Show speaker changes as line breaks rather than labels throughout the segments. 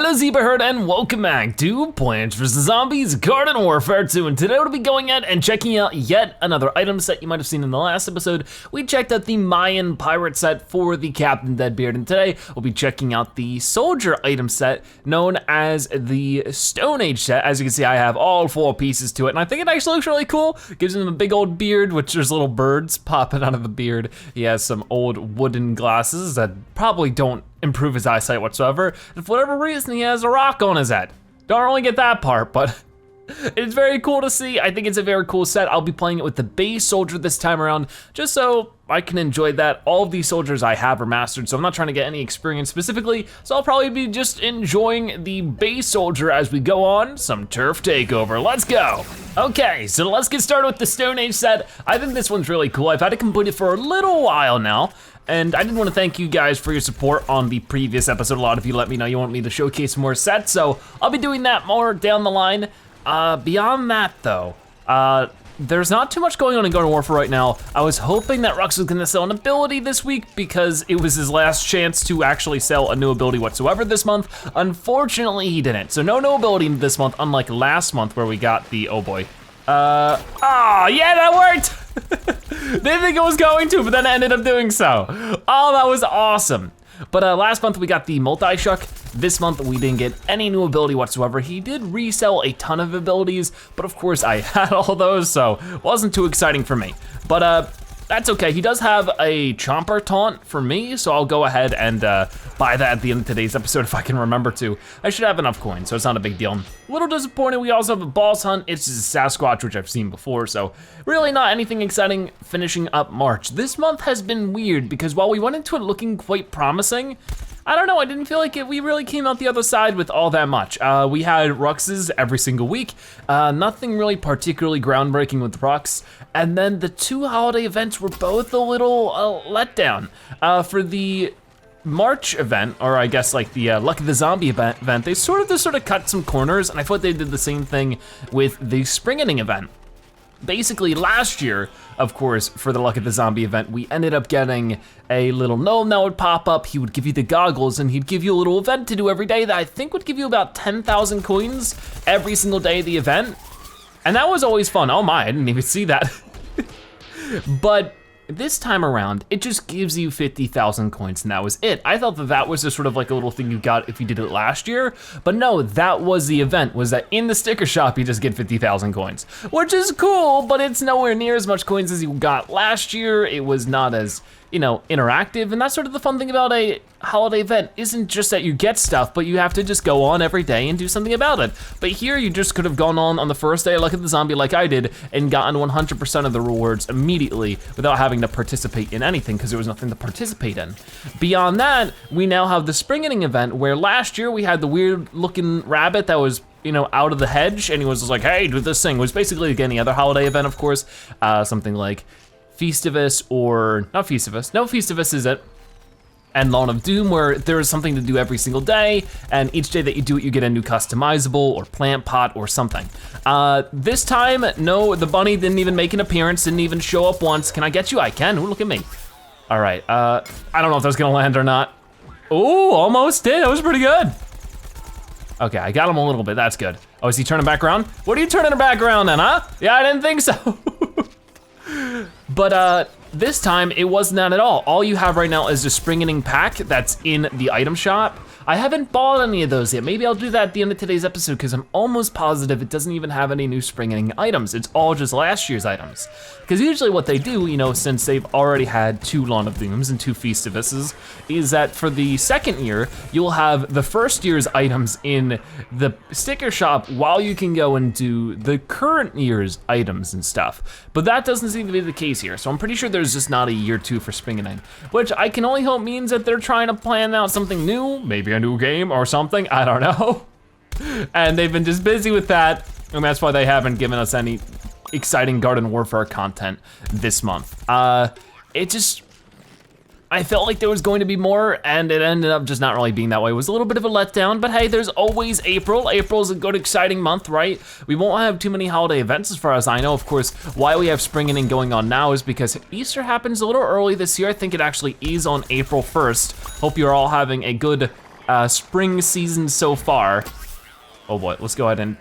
Hello Zebra Herd and welcome back to Plants vs. Zombies Garden Warfare 2, and today we'll be going out and checking out yet another item set you might have seen in the last episode. We checked out the Mayan pirate set for the Captain Deadbeard, and today we'll be checking out the soldier item set known as the Stone Age set. As you can see, I have all 4 pieces to it, and I think it actually looks really cool. Gives him a big old beard, which there's little birds popping out of the beard. He has some old wooden glasses that probably don't improve his eyesight whatsoever. And for whatever reason, he has a rock on his head. Don't really get that part, but it's very cool to see. I think it's a very cool set. I'll be playing it with the base soldier this time around, just so I can enjoy that. All of these soldiers I have are mastered, so I'm not trying to get any experience specifically, so I'll probably be just enjoying the base soldier as we go on some turf takeover. Let's go. Okay, so let's get started with the Stone Age set. I think this one's really cool. I've had it completed for a little while now, and I did want to thank you guys for your support on the previous episode. A lot of you let me know you want me to showcase more sets, so I'll be doing that more down the line. Beyond that though, there's not too much going on in Garden Warfare right now. I was hoping that Rux was gonna sell an ability this week because it was his last chance to actually sell a new ability whatsoever this month. Unfortunately, he didn't. So no ability this month, unlike last month where we got the, oh boy. Yeah, that worked! Didn't think it was going to, but then it ended up doing so. Oh, that was awesome. But last month we got the multi-shuck. This month we didn't get any new ability whatsoever. He did resell a ton of abilities, but of course I had all those, so it wasn't too exciting for me. But that's okay. He does have a Chomper taunt for me, so I'll go ahead and buy that at the end of today's episode if I can remember to. I should have enough coins, so it's not a big deal. A little disappointed, we also have a boss hunt. It's just a Sasquatch, which I've seen before, so really not anything exciting finishing up March. This month has been weird because while we went into it looking quite promising, I don't know, I didn't feel like we really came out the other side with all that much. We had Ruxes every single week, nothing really particularly groundbreaking with Rux, and then the 2 holiday events were both a little letdown. For the March event, or I guess like the Luck of the Zombie event, they sort of cut some corners, and I thought they did the same thing with the Spring Ending event. Basically last year, of course, for the Luck of the Zombie event, we ended up getting a little gnome that would pop up. He would give you the goggles and he'd give you a little event to do every day that I think would give you about 10,000 coins every single day of the event. And that was always fun. Oh my, I didn't even see that. But this time around, it just gives you 50,000 coins and that was it. I thought that that was just sort of like a little thing you got if you did it last year, but no, that was the event, was that in the sticker shop, you just get 50,000 coins, which is cool, but it's nowhere near as much coins as you got last year. It was not as, you know, interactive, and that's sort of the fun thing about a holiday event, isn't just that you get stuff, but you have to just go on every day and do something about it. But here you just could have gone on the first day, Luck of the Zombie like I did, and gotten 100% of the rewards immediately without having to participate in anything, because there was nothing to participate in. Beyond that, we now have the Spring Ending event, where last year we had the weird looking rabbit that was, you know, out of the hedge, and he was just like, hey, do this thing. It was basically like any other holiday event, of course, something like Festivus, or not Festivus, no, Festivus is it, and Lawn of Doom, where there is something to do every single day, and each day that you do it, you get a new customizable or plant pot or something. This time, no, the bunny didn't even make an appearance, didn't even show up once. Can I get you? I can, ooh, look at me. All right, I don't know if that's gonna land or not. Ooh, almost did, that was pretty good. Okay, I got him a little bit, that's good. Oh, is he turning back around? What are you turning back around then, huh? Yeah, I didn't think so. But this time it wasn't that at all. All you have right now is the Spring Ending pack that's in the item shop. I haven't bought any of those yet. Maybe I'll do that at the end of today's episode because I'm almost positive it doesn't even have any new Spring Ending items. It's all just last year's items. Because usually what they do, you know, since they've already had 2 Lawn of Dooms and 2 Festivuses, is that for the second year, you'll have the first year's items in the sticker shop while you can go and do the current year's items and stuff. But that doesn't seem to be the case here, so I'm pretty sure there's just not a year 2 for Spring Ending, which I can only hope means that they're trying to plan out something new, maybe a new game or something, I don't know. And they've been just busy with that, and that's why they haven't given us any exciting Garden Warfare content this month. I felt like there was going to be more, and it ended up just not really being that way. It was a little bit of a letdown, but hey, there's always April. April's a good, exciting month, right? We won't have too many holiday events as far as I know. Of course, why we have Spring Ending going on now is because Easter happens a little early this year. I think it actually is on April 1st. Hope you're all having a good spring season so far. Oh boy, let's go ahead and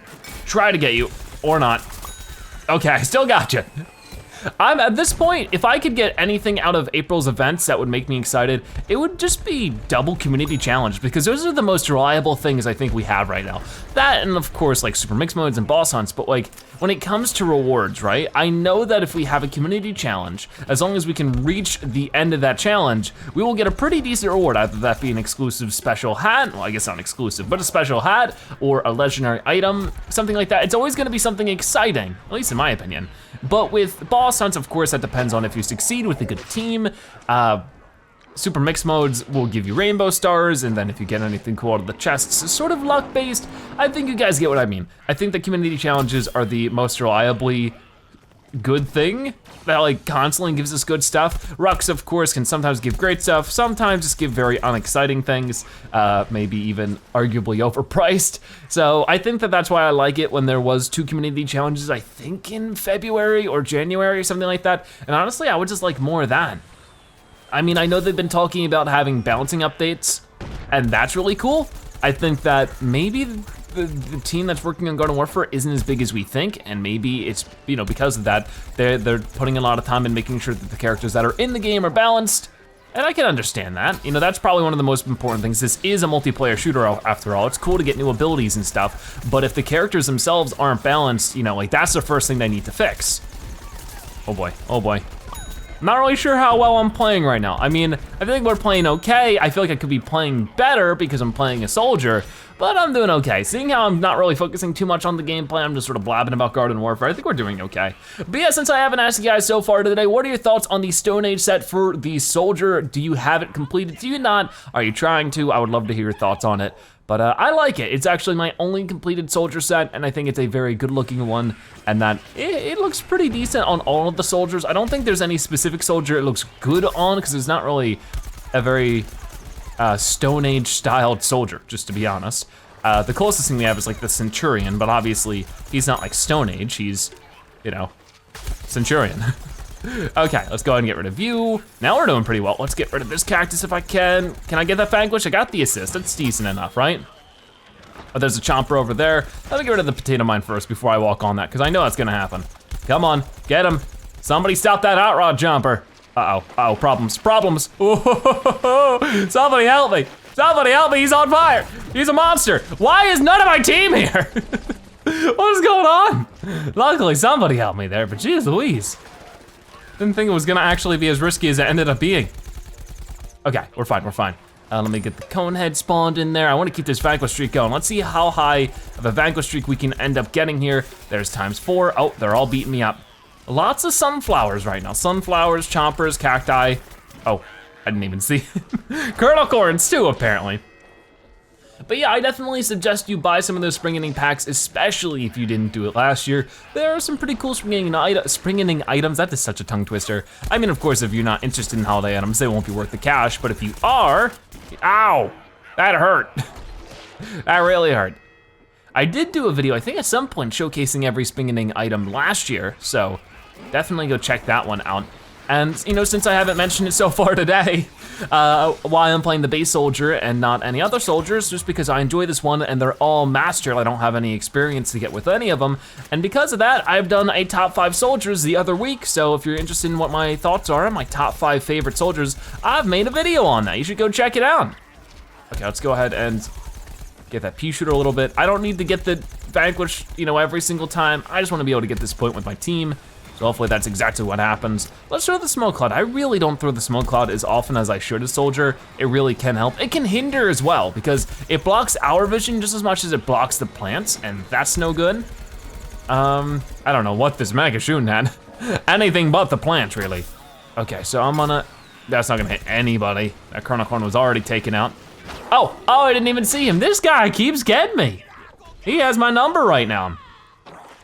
try to get you, or not. Okay, I still got you. I'm at this point, if I could get anything out of April's events that would make me excited, it would just be double community challenge, because those are the most reliable things I think we have right now. That, and of course, like super mix modes and boss hunts, but like, when it comes to rewards, right? I know that if we have a community challenge, as long as we can reach the end of that challenge, we will get a pretty decent reward, either that be an exclusive special hat, well, I guess not exclusive, but a special hat, or a legendary item, something like that. It's always gonna be something exciting, at least in my opinion. But with boss hunts, of course, that depends on if you succeed with a good team. Super mix modes will give you rainbow stars, and then if you get anything cool out of the chests, it's sort of luck based. I think you guys get what I mean. I think the community challenges are the most reliably good thing that like constantly gives us good stuff. Rucks, of course, can sometimes give great stuff, sometimes just give very unexciting things, maybe even arguably overpriced. So I think that that's why I like it when there was 2 community challenges, I think in February or January or something like that. And honestly, I would just like more of that. I mean, I know they've been talking about having balancing updates, and that's really cool. I think that maybe the team that's working on Garden Warfare isn't as big as we think, and maybe it's, you know, because of that, they're putting a lot of time in making sure that the characters that are in the game are balanced, and I can understand that. You know, that's probably one of the most important things. This is a multiplayer shooter after all. It's cool to get new abilities and stuff, but if the characters themselves aren't balanced, you know, like that's the first thing they need to fix. Oh boy, oh boy. Not really sure how well I'm playing right now. I mean, I think we're playing okay. I feel like I could be playing better because I'm playing a soldier, but I'm doing okay. Seeing how I'm not really focusing too much on the gameplay, I'm just sort of blabbing about Garden Warfare. I think we're doing okay. But yeah, since I haven't asked you guys so far today, what are your thoughts on the Stone Age set for the soldier? Do you have it completed? Do you not? Are you trying to? I would love to hear your thoughts on it. But I like it. It's actually my only completed soldier set, and I think it's a very good looking one, and that it looks pretty decent on all of the soldiers. I don't think there's any specific soldier it looks good on, because it's not really a very Stone Age styled soldier, just to be honest. The closest thing we have is like the Centurion, but obviously he's not like Stone Age, he's, you know, Centurion. Okay, let's go ahead and get rid of you. Now we're doing pretty well. Let's get rid of this cactus if I can. Can I get that Vanquish? I got the assist, that's decent enough, right? Oh, there's a chomper over there. Let me get rid of the potato mine first before I walk on that, because I know that's gonna happen. Come on, get him. Somebody stop that hot rod jumper. Uh-oh, problems. Oh, somebody help me. Somebody help me, he's on fire. He's a monster. Why is none of my team here? What is going on? Luckily, somebody helped me there, but geez Louise. Didn't think it was gonna actually be as risky as it ended up being. Okay, we're fine, we're fine. Let me get the cone head spawned in there. I wanna keep this Vanquish streak going. Let's see how high of a Vanquish streak we can end up getting here. There's ×4. Oh, they're all beating me up. Lots of sunflowers right now. Sunflowers, chompers, cacti. Oh, I didn't even see. Kernel corns too, apparently. But yeah, I definitely suggest you buy some of those spring ending packs, especially if you didn't do it last year. There are some pretty cool spring ending items. That is such a tongue twister. I mean, of course, if you're not interested in holiday items, they won't be worth the cash, but if you are, ow, that hurt. That really hurt. I did do a video, I think at some point, showcasing every spring ending item last year, so definitely go check that one out. And you know, since I haven't mentioned it so far today, why I'm playing the base soldier and not any other soldiers, just because I enjoy this one and they're all mastered. I don't have any experience to get with any of them. And because of that, I've done a top 5 soldiers the other week. So if you're interested in what my thoughts are on my top 5 favorite soldiers, I've made a video on that. You should go check it out. Okay, let's go ahead and get that pea shooter a little bit. I don't need to get the Vanquish, you know, every single time. I just want to be able to get this point with my team. So hopefully that's exactly what happens. Let's throw the smoke cloud. I really don't throw the smoke cloud as often as I should as soldier. It really can help. It can hinder as well because it blocks our vision just as much as it blocks the plants, and that's no good. I don't know what this mega shooting at. Anything but the plants, really. Okay, so I'm gonna, that's not gonna hit anybody. That kernel corn was already taken out. Oh, I didn't even see him. This guy keeps getting me. He has my number right now.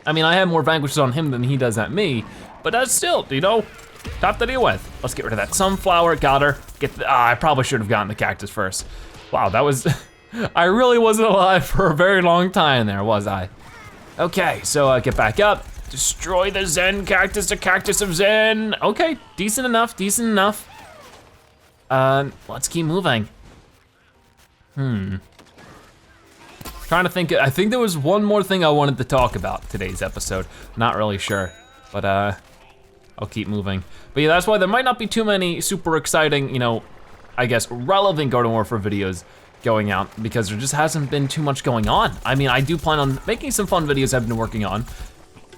I mean, I have more Vanquishes on him than he does at me, but that's still, you know, tough to deal with. Let's get rid of that sunflower, got her. I probably should have gotten the cactus first. Wow, that was, I really wasn't alive for a very long time there, was I? Okay, so get back up. Destroy the Zen cactus, the cactus of Zen. Okay, decent enough, decent enough. Let's keep moving. Trying to think, I think there was one more thing I wanted to talk about today's episode. Not really sure, but I'll keep moving. But yeah, that's why there might not be too many super exciting, you know, I guess relevant Garden Warfare videos going out because there just hasn't been too much going on. I mean, I do plan on making some fun videos I've been working on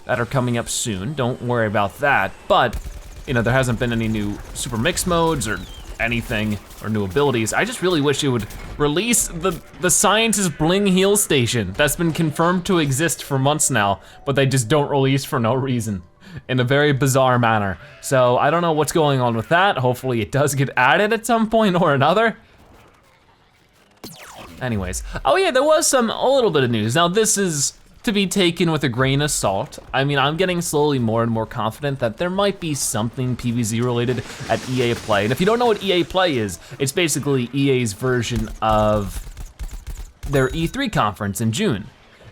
that are coming up soon. Don't worry about that. But, you know, there hasn't been any new super mix modes or anything or new abilities. I just really wish it would release the Scientist Bling Heal Station that's been confirmed to exist for months now, but they just don't release for no reason in a very bizarre manner. So I don't know what's going on with that. Hopefully it does get added at some point or another. Anyways, oh yeah, there was a little bit of news. Now this is to be taken with a grain of salt. I mean, I'm getting slowly more and more confident that there might be something PvZ related at EA Play. And if you don't know what EA Play is, it's basically EA's version of their E3 conference in June.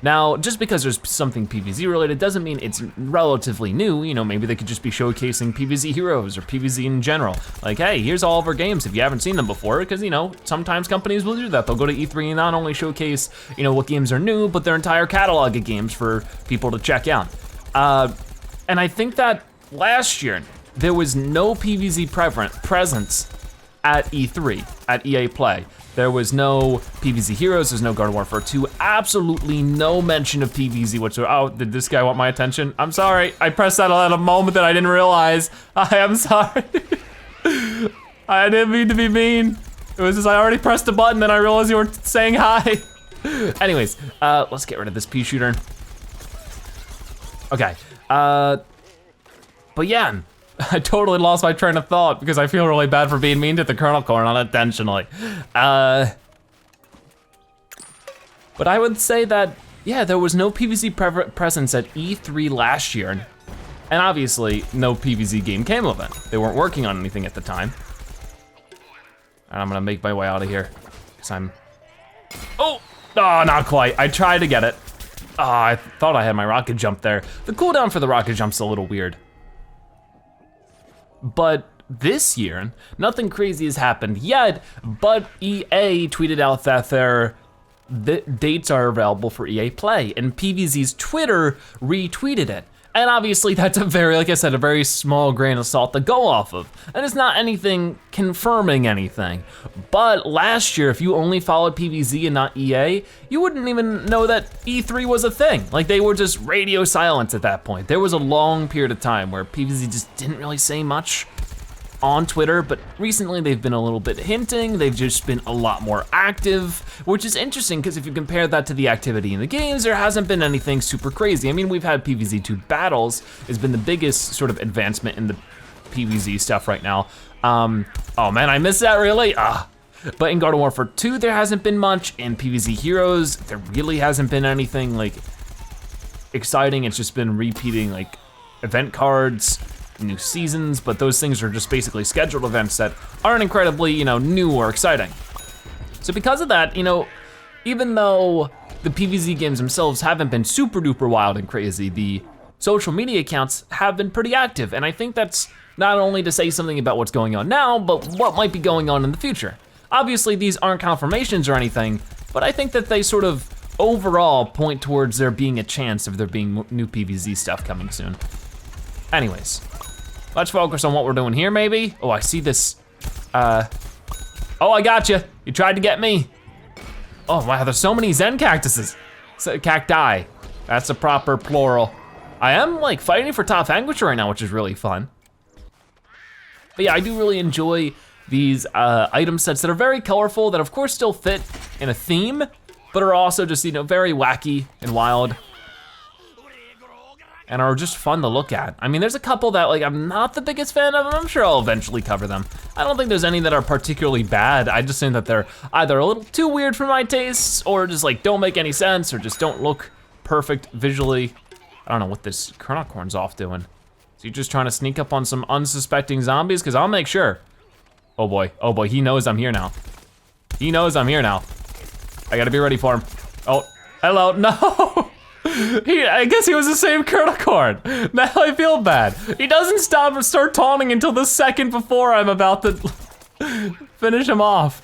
Now, just because there's something PvZ related doesn't mean it's relatively new. You know, maybe they could just be showcasing PvZ heroes or PvZ in general. Like, hey, here's all of our games if you haven't seen them before, because, you know, sometimes companies will do that. They'll go to E3 and not only showcase, you know, what games are new, but their entire catalog of games for people to check out. And I think that last year, there was no PvZ presence at E3, at EA Play. There was no PvZ heroes, there's no Garden Warfare 2, absolutely no mention of PvZ whatsoever. Oh, did this guy want my attention? I'm sorry, I pressed that at a moment that I didn't realize. I am sorry. I didn't mean to be mean. It was just I already pressed a button and I realized you were saying hi. Anyways, let's get rid of this pea shooter. Okay, but yeah, I totally lost my train of thought because I feel really bad for being mean to the Kernel Corn unintentionally. But I would say that, yeah, there was no PvZ presence at E3 last year. And obviously, no PvZ game came of it. They weren't working on anything at the time. And I'm gonna make my way out of here, because oh, not quite. I tried to get it. Oh, I thought I had my rocket jump there. The cooldown for the rocket jump's a little weird. But this year, nothing crazy has happened yet, but EA tweeted out that their dates are available for EA Play, and PvZ's Twitter retweeted it. And obviously that's a very, like I said, a very small grain of salt to go off of. And it's not anything confirming anything. But last year, if you only followed PvZ and not EA, you wouldn't even know that E3 was a thing. Like they were just radio silence at that point. There was a long period of time where PvZ just didn't really say much on Twitter, but recently they've been a little bit hinting, they've just been a lot more active, which is interesting because if you compare that to the activity in the games, there hasn't been anything super crazy. I mean, we've had PvZ2 battles, has been the biggest sort of advancement in the PvZ stuff right now. Oh man, I missed that really? But in Garden Warfare 2, there hasn't been much. In PvZ Heroes, there really hasn't been anything like exciting. It's just been repeating like event cards, new seasons, but those things are just basically scheduled events that aren't incredibly, you know, new or exciting. So because of that, you know, even though the PvZ games themselves haven't been super duper wild and crazy, the social media accounts have been pretty active. And I think that's not only to say something about what's going on now, but what might be going on in the future. Obviously these aren't confirmations or anything, but I think that they sort of overall point towards there being a chance of there being new PvZ stuff coming soon. Anyways, let's focus on what we're doing here maybe. Oh, I see this, oh, I got you. You tried to get me. Oh wow, there's so many Zen cactuses. Cacti, that's a proper plural. I am like fighting for top Anguisher right now, which is really fun. But yeah, I do really enjoy these item sets that are very colorful, that of course still fit in a theme, but are also just, you know, very wacky and wild. And are just fun to look at. I mean, there's a couple that like I'm not the biggest fan of, and I'm sure I'll eventually cover them. I don't think there's any that are particularly bad. I just think that they're either a little too weird for my tastes, or just like don't make any sense, or just don't look perfect visually. I don't know what this Kernel Corn's off doing. Is he just trying to sneak up on some unsuspecting zombies? Because I'll make sure. Oh boy, he knows I'm here now. He knows I'm here now. I gotta be ready for him. Oh, hello, no! I guess he was the same Kernel Corn. Now I feel bad. He doesn't start taunting until the second before I'm about to finish him off.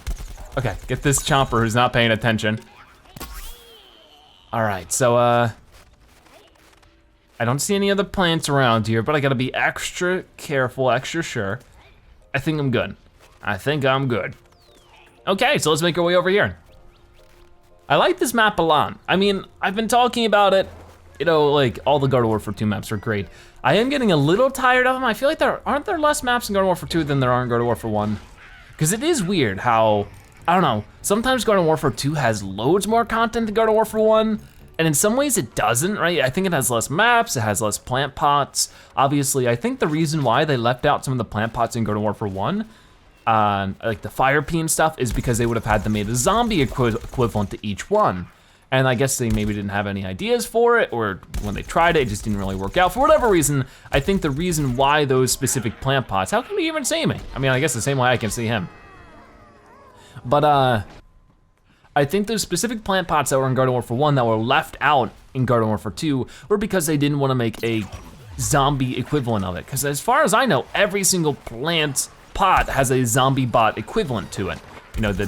Okay, get this chomper who's not paying attention. All right, so I don't see any other plants around here, but I gotta be extra careful, extra sure. I think I'm good. I think I'm good. Okay, so let's make our way over here. I like this map a lot. I mean, I've been talking about it, you know, like all the Garden Warfare 2 maps are great. I am getting a little tired of them. I feel like aren't there less maps in Garden Warfare 2 than there are in Garden Warfare 1? Because it is weird how, I don't know, sometimes Garden Warfare 2 has loads more content than Garden Warfare 1, and in some ways it doesn't, right? I think it has less maps, it has less plant pots. Obviously, I think the reason why they left out some of the plant pots in Garden Warfare 1, like the fire pea and stuff, is because they would have had to made a zombie equivalent to each one. And I guess they maybe didn't have any ideas for it, or when they tried it, it just didn't really work out. For whatever reason, I think the reason why those specific plant pots, how can you even see me? I mean, I guess the same way I can see him. But I think those specific plant pots that were in Garden Warfare 1 that were left out in Garden Warfare 2 were because they didn't want to make a zombie equivalent of it. Because as far as I know, every single plant pot has a zombie bot equivalent to it. You know, the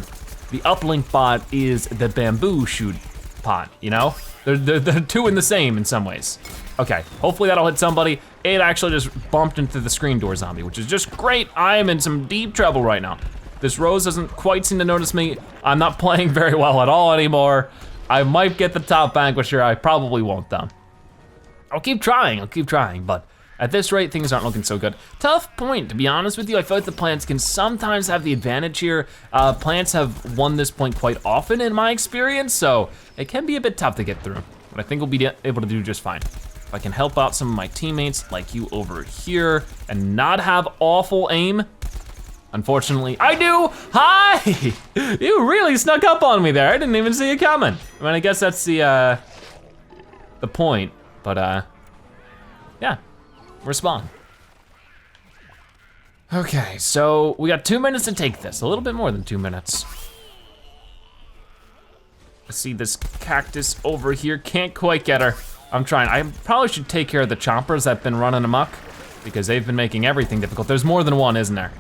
uplink bot is the bamboo shoot pot, you know? They're two in the same in some ways. Okay, hopefully that'll hit somebody. It actually just bumped into the screen door zombie, which is just great. I am in some deep trouble right now. This Rose doesn't quite seem to notice me. I'm not playing very well at all anymore. I might get the top vanquisher, I probably won't though. I'll keep trying, but at this rate, things aren't looking so good. Tough point, to be honest with you. I feel like the plants can sometimes have the advantage here. Plants have won this point quite often in my experience, so it can be a bit tough to get through, but I think we'll be able to do just fine. If I can help out some of my teammates like you over here and not have awful aim, unfortunately, I do. Hi! You really snuck up on me there. I didn't even see you coming. I mean, I guess that's the point, but yeah. Respawn. Okay, so we got 2 minutes to take this, a little bit more than 2 minutes. I see this cactus over here, can't quite get her. I'm trying, I probably should take care of the chompers that have been running amok because they've been making everything difficult. There's more than one, isn't there?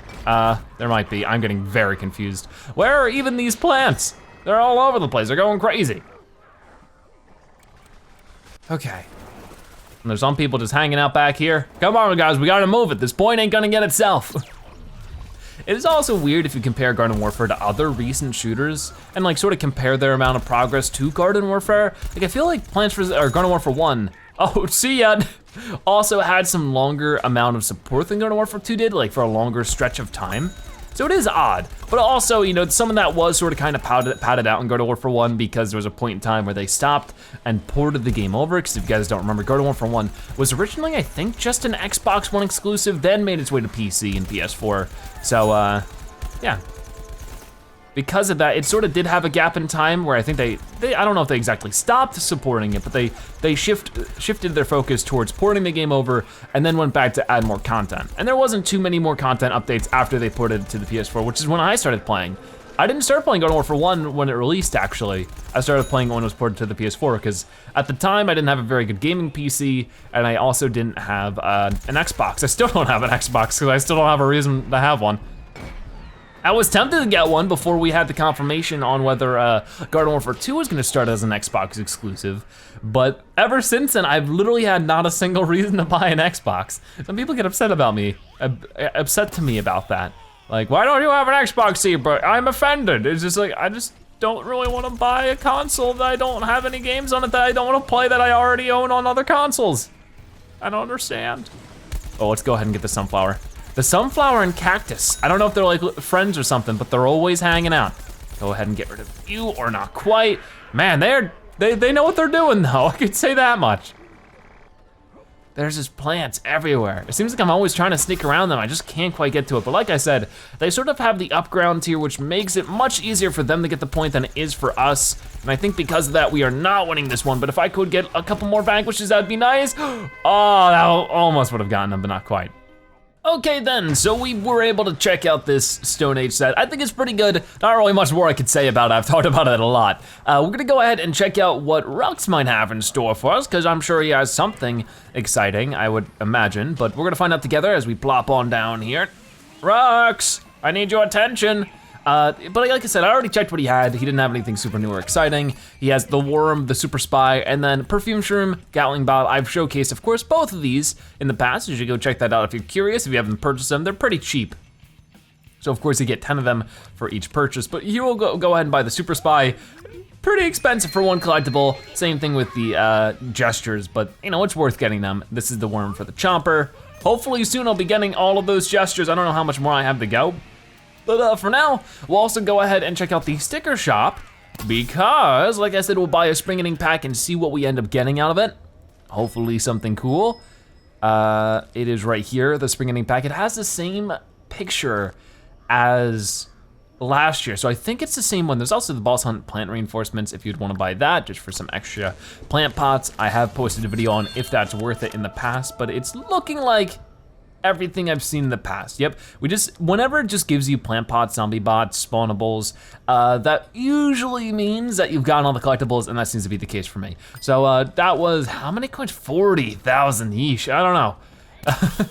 There might be, I'm getting very confused. Where are even these plants? They're all over the place, they're going crazy. Okay. And there's some people just hanging out back here. Come on guys, we gotta move it. This point ain't gonna get itself. It is also weird if you compare Garden Warfare to other recent shooters and like sort of compare their amount of progress to Garden Warfare. Like I feel like Garden Warfare 1, oh, see ya, also had some longer amount of support than Garden Warfare 2 did, like for a longer stretch of time. So it is odd, but also, you know, some of that was sort of kind of padded out in Garden Warfare 1 because there was a point in time where they stopped and ported the game over, because if you guys don't remember, Garden Warfare 1 was originally, I think, just an Xbox One exclusive, then made its way to PC and PS4. So, yeah. Because of that, it sort of did have a gap in time where I think they I don't know if they exactly stopped supporting it, but they shifted their focus towards porting the game over and then went back to add more content. And there wasn't too many more content updates after they ported it to the PS4, which is when I started playing. I didn't start playing Garden Warfare 1 when it released, actually. I started playing when it was ported to the PS4, because at the time I didn't have a very good gaming PC, and I also didn't have an Xbox. I still don't have an Xbox, because I still don't have a reason to have one. I was tempted to get one before we had the confirmation on whether Garden Warfare 2 was gonna start as an Xbox exclusive, but ever since then, I've literally had not a single reason to buy an Xbox. Some people get upset about me, upset to me about that. Like, why don't you have an Xbox here? But I'm offended. It's just like, I just don't really wanna buy a console that I don't have any games on it that I don't wanna play that I already own on other consoles. I don't understand. Oh, let's go ahead and get the sunflower. The sunflower and cactus, I don't know if they're like friends or something, but they're always hanging out. Go ahead and get rid of you, or not quite. Man, they know what they're doing though, I could say that much. There's just plants everywhere. It seems like I'm always trying to sneak around them, I just can't quite get to it. But like I said, they sort of have the upground tier, which makes it much easier for them to get the point than it is for us. And I think because of that, we are not winning this one, but if I could get a couple more vanquishes, that'd be nice. Oh, that almost would have gotten them, but not quite. Okay then, so we were able to check out this Stone Age set. I think it's pretty good. Not really much more I could say about it. I've talked about it a lot. We're gonna go ahead and check out what Rux might have in store for us, because I'm sure he has something exciting, I would imagine, but we're gonna find out together as we plop on down here. Rux, I need your attention. But like I said, I already checked what he had. He didn't have anything super new or exciting. He has the Worm, the Super Spy, and then Perfume Shroom, Gatling Bob. I've showcased, of course, both of these in the past. You should go check that out if you're curious. If you haven't purchased them, they're pretty cheap. So of course you get 10 of them for each purchase, but you will go ahead and buy the Super Spy. Pretty expensive for one collectible. Same thing with the gestures, but you know, it's worth getting them. This is the Worm for the Chomper. Hopefully soon I'll be getting all of those gestures. I don't know how much more I have to go. But for now, we'll also go ahead and check out the sticker shop because, like I said, we'll buy a spring inning pack and see what we end up getting out of it. Hopefully something cool. It is right here, the spring inning pack. It has the same picture as last year, so I think it's the same one. There's also the Boss Hunt plant reinforcements if you'd wanna buy that, just for some extra plant pots. I have posted a video on if that's worth it in the past, but it's looking like everything I've seen in the past. Yep, whenever it just gives you plant pots, zombie bots, spawnables, that usually means that you've gotten all the collectibles, and that seems to be the case for me. So that was, how many coins? 40,000 yeesh, I don't know.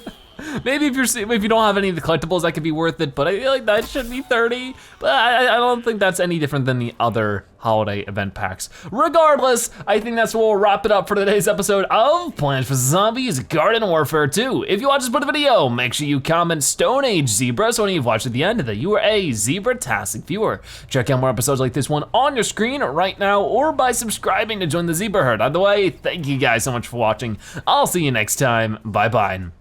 Maybe if you don't have any of the collectibles, that could be worth it, but I feel like that should be 30. But I don't think that's any different than the other holiday event packs. Regardless, I think that's where we'll wrap it up for today's episode of Plants vs. Zombies Garden Warfare 2. If you watch this part of the video, make sure you comment Stone Age Zebra so when you've watched at the end that you are a Zebra-tastic viewer. Check out more episodes like this one on your screen right now or by subscribing to join the Zebra Herd. Either way, thank you guys so much for watching. I'll see you next time, bye-bye.